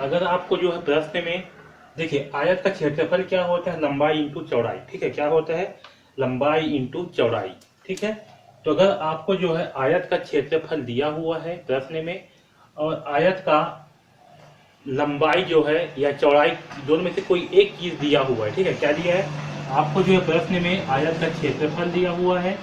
अगर आपको जो है प्रश्न में देखिए आयत का क्षेत्रफल क्या होता है, लंबाई इंटू चौड़ाई। ठीक है, क्या होता है, लंबाई इंटू चौड़ाई। ठीक है, तो अगर आपको जो है आयत का क्षेत्रफल दिया हुआ है प्रश्न में और आयत का लंबाई जो है या चौड़ाई दोनों में से कोई एक चीज दिया हुआ है। ठीक है, क्या दिया है आपको जो है प्रश्न में आयत का क्षेत्रफल दिया हुआ है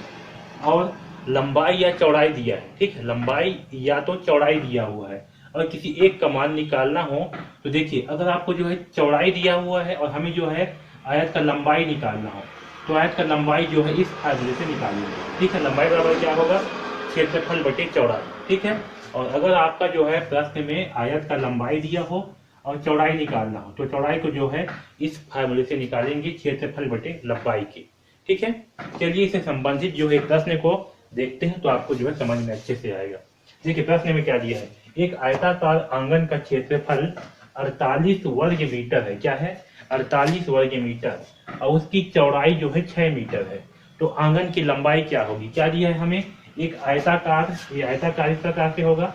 और लंबाई या चौड़ाई दिया है। ठीक है, लंबाई या तो चौड़ाई दिया हुआ है और किसी एक का मान निकालना हो तो देखिए अगर आपको जो है चौड़ाई दिया हुआ है और हमें जो है आयत का लंबाई निकालना हो तो आयत का लंबाई जो है इस फार्मूले से निकालेंगे। ठीक है, लंबाई बराबर क्या होगा, क्षेत्रफल बटे चौड़ाई। ठीक है, और अगर आपका जो है प्रश्न में आयत का लंबाई दिया हो और चौड़ाई निकालना हो तो चौड़ाई को जो है इस फार्मूले से निकालेंगे, क्षेत्रफल बटे लंबाई की। ठीक है, चलिए इससे संबंधित जो है प्रश्न को देखते हैं तो आपको जो है समझ में अच्छे से आएगा। देखिए प्रश्न में क्या दिया है, एक आयताकार आंगन का क्षेत्रफल 48 वर्ग मीटर है। क्या है, 48 वर्ग मीटर और उसकी चौड़ाई जो है 6 मीटर है। तो आंगन की लंबाई क्या होगी, क्या दिया है हमें, एक आयताकार, ये आयताकार इस प्रकार से होगा,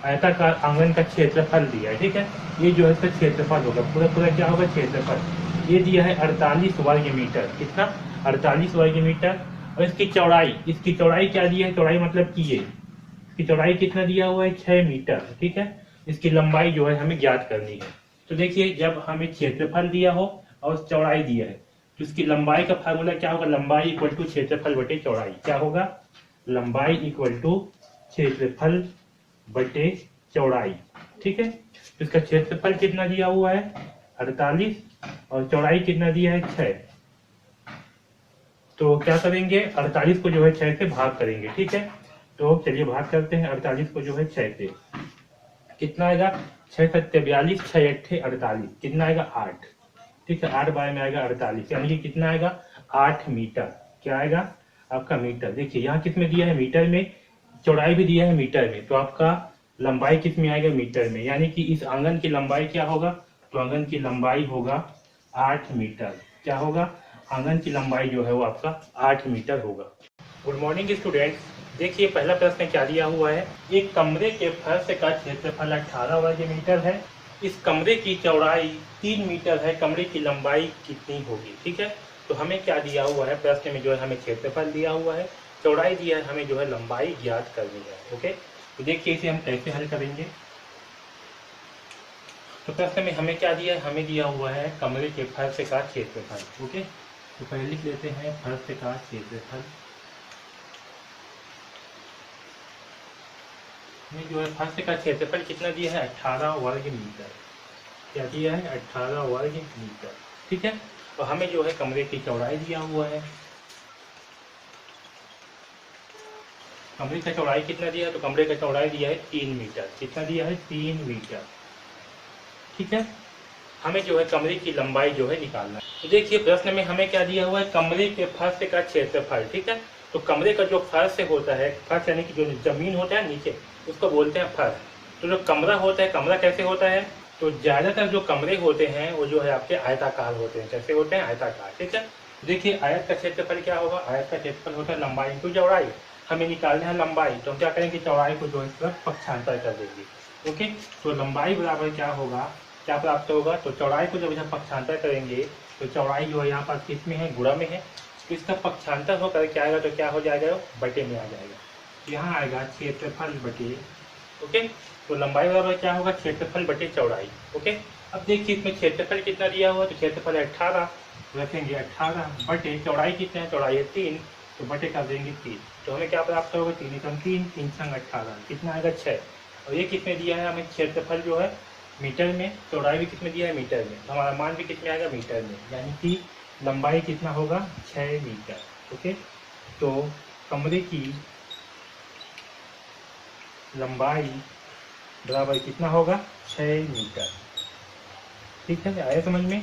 आयताकार आंगन का क्षेत्रफल दिया है। ठीक है, ये जो है इसका क्षेत्रफल होगा, पूरा पूरा क्या होगा, क्षेत्रफल। ये दिया है 48 वर्ग मीटर, कितना, 48 वर्ग मीटर। और इसकी चौड़ाई क्या दिया है, चौड़ाई मतलब कि ये इसकी चौड़ाई कितना दिया हुआ है, 6 मीटर। ठीक है, इसकी लंबाई जो है हमें ज्ञात करनी है। तो देखिए जब हमें क्षेत्रफल दिया हो और चौड़ाई दिया है तो इसकी लंबाई का फार्मूला क्या होगा, लंबाई इक्वल टू क्षेत्रफल बटे चौड़ाई। क्या होगा, लंबाई इक्वल टू क्षेत्रफल बटे चौड़ाई। ठीक है, तो इसका क्षेत्रफल कितना दिया हुआ है, 48 और चौड़ाई कितना दिया है, 6। तो क्या करेंगे, 48 को जो है 6 से भाग करेंगे। ठीक है, तो चलिए भाग करते हैं 48 को जो है 6 से, कितना आएगा, 6 सत्ते 42, 6 अट्ठे 48, कितना आएगा, 8। ठीक है, 8 बाय में आएगा 48, यानी कि कितना आएगा, 8 मीटर। क्या आएगा आपका, मीटर। देखिए यहाँ किस में दिया है, मीटर में, चौड़ाई भी दिया है मीटर में, तो आपका लंबाई किस में आएगा, मीटर में। यानी कि इस आंगन की लंबाई क्या होगा, तो आंगन की लंबाई होगा 8 मीटर। क्या होगा, आंगन की लंबाई जो है वो आपका 8 मीटर होगा। गुड मॉर्निंग स्टूडेंट्स, देखिए पहला प्रश्न क्या दिया हुआ है, एक कमरे के फर्श का क्षेत्रफल 18 वर्ग मीटर है, इस कमरे की चौड़ाई 3 मीटर है, कमरे की लंबाई कितनी होगी। ठीक है, तो हमें क्या दिया हुआ है प्रश्न में, जो है हमें क्षेत्रफल दिया हुआ है, चौड़ाई दिया है, हमें जो है लंबाई ज्ञात करनी है। ओके, तो देखिए इसे हम कैसे हल करेंगे। तो प्रश्न में हमें क्या दिया है, हमें दिया हुआ है कमरे के फर्श का क्षेत्रफल। ओके, तो पहले लिख लेते हैं फर्श का क्षेत्रफल। हमें जो है फर्श का क्षेत्रफल कितना दिया है, 18 वर्ग मीटर। क्या दिया है, 18 वर्ग मीटर। ठीक है, और हमें जो है कमरे की चौड़ाई दिया हुआ है, कमरे का चौड़ाई कितना दिया है, तो कमरे का चौड़ाई दिया है 3 मीटर। कितना दिया है, 3 मीटर। ठीक है, हमें जो है कमरे की लंबाई जो है निकालना है। तो देखिए प्रश्न में हमें क्या दिया हुआ है, कमरे के फर्श का क्षेत्रफल। ठीक है, तो कमरे का जो फर्श होता है, फर्श यानी कि जो जमीन होता है नीचे, उसको बोलते हैं फर्श। तो जो कमरा होता है, कमरा कैसे होता है, तो ज्यादातर जो कमरे होते हैं वो जो है आपके आयताकार होते हैं। कैसे होते हैं, आयताकार। ठीक है, देखिए आयत का क्षेत्रफल क्या होगा, आयत का क्षेत्रफल होता है लंबाई इंटू चौड़ाई। हमें निकालना है लंबाई, तो हम क्या करेंगे, चौड़ाई को जो है पक्षांतर कर देंगे। ओके, तो लंबाई बराबर क्या होगा, क्या प्राप्त होगा, तो चौड़ाई को जब हम पक्षांतर करेंगे तो चौड़ाई जो है यहाँ पर किस में है, गुणा में है, तो इसका पक्षांतर होकर क्या आएगा, तो क्या हो जाएगा, बटे में आ जाएगा। यहाँ आएगा क्षेत्रफल बटे। ओके, तो लंबाई बराबर क्या होगा, क्षेत्रफल बटे चौड़ाई। ओके, अब देखिए इसमें क्षेत्रफल कितना दिया हुआ है, तो क्षेत्रफल 18 रखेंगे, 18 बटे चौड़ाई कितना है, चौड़ाई है 3, तो बटे कर देंगे 3। तो हमें क्या प्राप्त होगा, 3 कम 3, 3 संग 18, कितना आएगा 6। और ये किसमें दिया है हमें, क्षेत्रफल जो है मीटर में, चौड़ाई भी किसमें दिया है, मीटर में, तो हमारा मान भी किसमें आएगा, मीटर में, यानी कि लंबाई कितना होगा, 6 मीटर। ओके, तो कमरे की लंबाई बराबर कितना होगा, 6 मीटर। ठीक है, आया समझ में।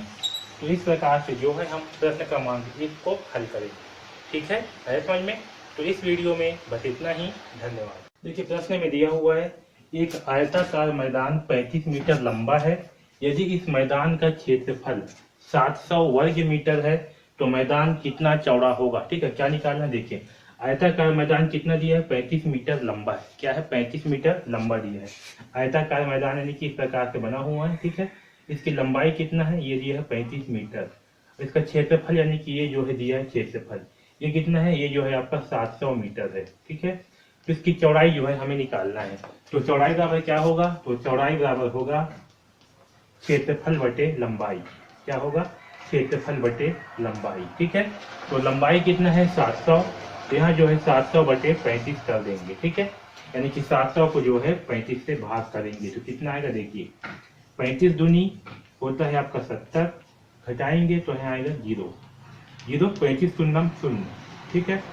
तो इस प्रकार से जो है हम प्रश्न क्रमांक 1 को हल करेंगे। ठीक है, आया समझ में। तो इस वीडियो में बस इतना ही, धन्यवाद। देखिए प्रश्न में दिया हुआ है, एक आयताकार मैदान 35 मीटर लंबा है, यदि इस मैदान का क्षेत्रफल 700 वर्ग मीटर है तो मैदान कितना चौड़ा होगा। ठीक है, क्या निकालना है, देखिए आयताकार मैदान कितना दिया है, 35 मीटर लंबा है। क्या है, 35 मीटर लंबा दिया है। आयताकार मैदान यानी कि इस प्रकार से बना हुआ है, ठीक है। इसकी लंबाई कितना है, ये दिया है 35 मीटर। इसका क्षेत्रफल यानी कि ये जो है दिया है क्षेत्रफल, ये कितना है, ये जो है आपका 700 मीटर है, ठीक है। तो इसकी चौड़ाई जो है हमें निकालना है। तो चौड़ाई बराबर क्या होगा, तो चौड़ाई बराबर होगा क्षेत्रफल बटे लंबाई। क्या होगा, क्षेत्रफल बटे लंबाई, ठीक है। तो लंबाई कितना है 700, तो यहाँ जो है 700 बटे 35 कर देंगे, ठीक है। यानी कि 700 को जो है 35 से भाग करेंगे तो कितना आएगा, देखिए 35 दूनी होता है आपका 70, घटाएंगे तो यहाँ आएगा 0, 35 शून्यम 0, ठीक है।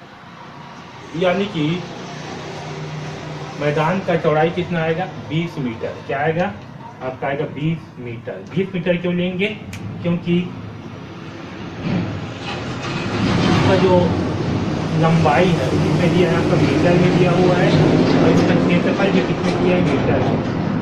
यानी कि मैदान का चौड़ाई कितना आएगा, 20 मीटर। क्या आएगा आपका, आएगा 20 मीटर। 20 मीटर क्यों लेंगे, क्योंकि इसका जो लंबाई है उसमें दिया है आपका मीटर में दिया हुआ है, और इसका क्षेत्रफल भी कितने दिया है, मीटर है।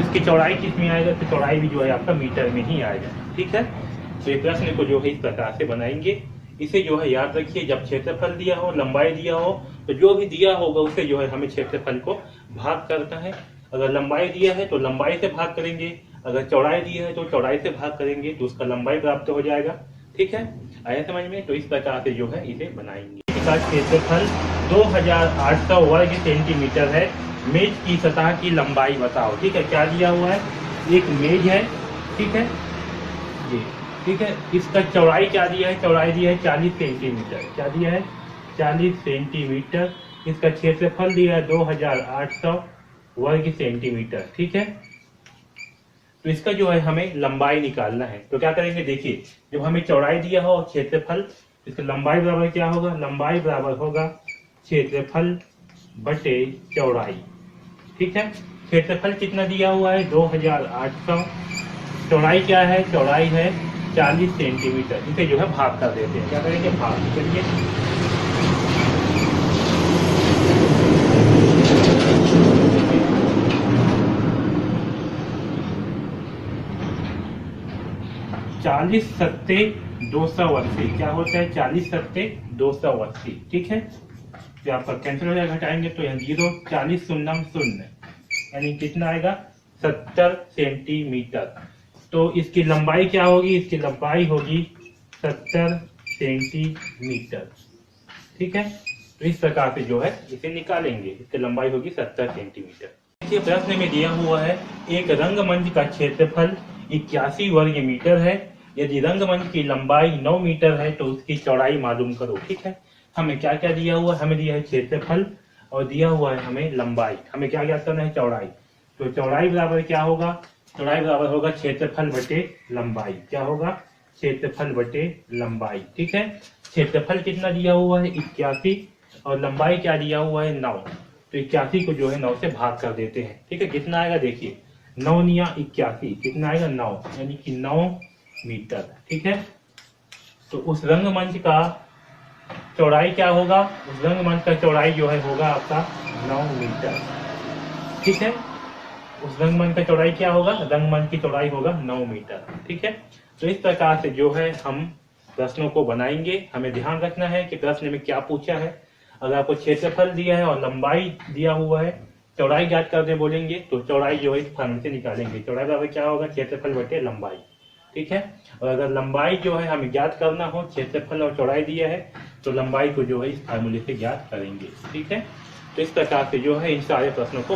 इसकी चौड़ाई कितनी आएगा, तो चौड़ाई भी जो है आपका मीटर में ही आएगा, ठीक है। तो ये प्रश्न को जो है इस प्रकार से बनाएंगे। इसे जो है याद रखिए, जब क्षेत्रफल दिया हो, लंबाई दिया हो, तो जो भी दिया होगा उसे जो है हमें क्षेत्रफल को भाग करना है। अगर लंबाई दिया है तो लंबाई से भाग करेंगे, अगर चौड़ाई दिया है तो चौड़ाई से भाग करेंगे, तो उसका लंबाई प्राप्त हो जाएगा, ठीक है। आया समझ में। तो इस प्रकार से जो है इसे बनाएंगे। इसका क्षेत्रफल 2800 वर्ग सेंटीमीटर है। मेज की सतह की लंबाई बताओ, ठीक है। क्या दिया हुआ है, एक मेज है, ठीक है, ये, ठीक है। इसका चौड़ाई क्या दिया है, चौड़ाई दिया है 40 सेंटीमीटर। क्या दिया है, 40 सेंटीमीटर। इसका क्षेत्रफल दिया है 2800 वर्ग सेंटीमीटर, ठीक है। तो इसका जो है हमें लंबाई निकालना है। तो क्या करेंगे, देखिए जब हमें चौड़ाई दिया हो क्षेत्रफल, इसका लंबाई बराबर क्या होगा, लंबाई बराबर होगा क्षेत्रफल बटे चौड़ाई, ठीक है। क्षेत्रफल कितना दिया हुआ है, 2800। चौड़ाई क्या है, चौड़ाई है 40 सेंटीमीटर। इसे जो है भाग कर देते हैं। क्या करेंगे, भाग करिए। चालीस सत्ते 280। क्या होता है, 40 सत्ते 280, ठीक है। तो आपका कैंसिल हो जाएगा, घटाएंगे तो यहाँ 0, 40 शून्यम 0, यानी कितना आएगा 70 सेंटीमीटर। तो इसकी लंबाई क्या होगी, इसकी लंबाई होगी 70 सेंटीमीटर, ठीक है। तो इस प्रकार से जो है इसे निकालेंगे। इसकी लंबाई होगी 70 सेंटीमीटर। देखिए प्रश्न में दिया हुआ है, एक रंगमंच का क्षेत्रफल 81 वर्ग मीटर है। यदि रंगमंच की लंबाई 9 मीटर है तो उसकी चौड़ाई मालूम करो, ठीक है। हमें क्या क्या दिया हुआ है, हमें दिया है क्षेत्रफल और दिया हुआ है हमें लंबाई। हमें क्या ज्ञात करना है, चौड़ाई। तो चौड़ाई बराबर क्या होगा, चौड़ाई बराबर होगा क्षेत्रफल बटे लंबाई। क्या होगा, क्षेत्रफल बटे लंबाई, ठीक है। क्षेत्रफल कितना दिया हुआ है 81, और लंबाई क्या दिया हुआ है 9। तो 81 को जो है 9 से भाग कर देते हैं, ठीक है। कितना आएगा, देखिए 9 निया 81, कितना आएगा 9, यानी कि 9 मीटर, ठीक है। तो उस रंगमंच का चौड़ाई क्या होगा, उस रंगमंच का चौड़ाई जो है होगा आपका 9 मीटर, ठीक है। उस रंगमंच का चौड़ाई क्या होगा, रंगमंच की चौड़ाई होगा 9 मीटर, ठीक है। तो इस प्रकार से जो है हम प्रश्नों को बनाएंगे। हमें ध्यान रखना है कि प्रश्न में क्या पूछा है। अगर आपको क्षेत्रफल दिया है और लंबाई दिया हुआ है, चौड़ाई ज्ञात करने बोलेंगे तो चौड़ाई जो है इस फार्मूले से निकालेंगे। चौड़ाई बराबर क्या होगा, क्षेत्रफल बटे लंबाई, ठीक है। और अगर लंबाई जो है हमें ज्ञात करना हो, क्षेत्रफल और चौड़ाई दिया है, तो लंबाई को जो है इस फार्मूले से ज्ञात करेंगे, ठीक है। तो इस प्रकार से जो है इन सारे प्रश्नों को